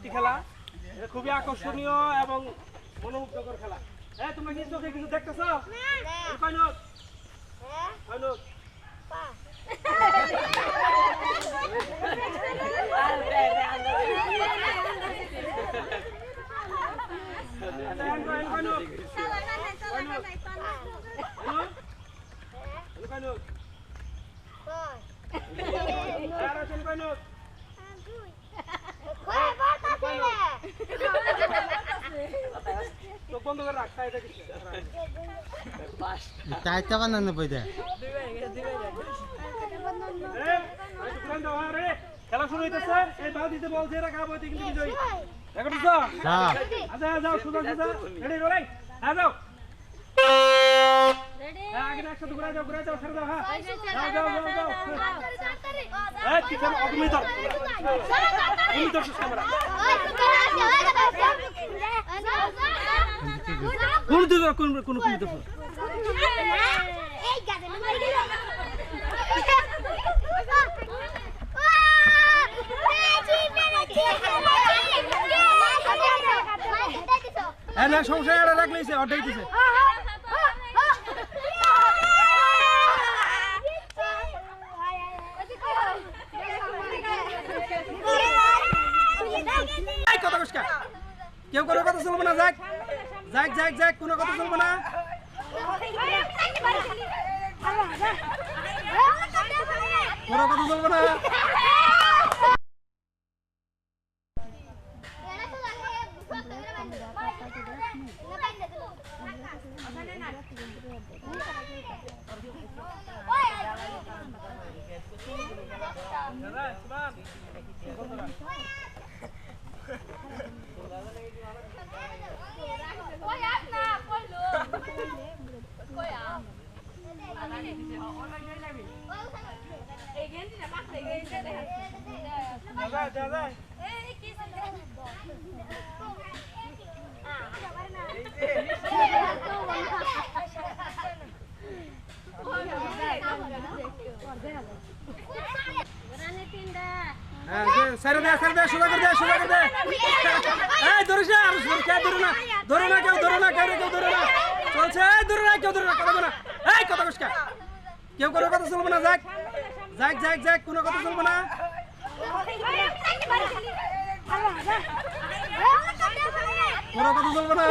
একটি খেলা, এটা খুবই আকর্ষণীয় এবং মনোমুগ্ধকর খেলা। হ্যাঁ, তোমরা কি চোখে কিছু দেখতেছ? কয় নোট? কয় নোট? বন্ধ করে রাখ, খেলা শুরু হইতেছে। এই বালতিতে বল দিয়ে রাখা বইতে কিন্তু বিজয়ী। দেখো তো আচ্ছা যাও সুদা সুদা রেডি রোলাই হ্যাঁ যাও হ্যাঁ আগে একসাথে ঘুরে যাও ছেড়ে দাও হ্যাঁ যাও এই ঠিক আছে তুমি ধর ক্যামেরা কোন দিকে কোন দিকে এই গাছে মারি দিল না সংসার এটা রাখলেইছে অর্ধেক দিছে কথা কসকা কেউ কোনো কথা চলবে না যাক কোনো কথা চলবে না কোনো কথা চলবে না সাইড দে সোজা করে দে এই ধরিস না ধরো না কেউ ধরো না চলছে এই ধরো না কেউ ধরো না কথা বলা এই কথা কসকা কেউ কোনো কথা চলবে না যাক কোনো কথা চলবে না কোনো কথা চলবে না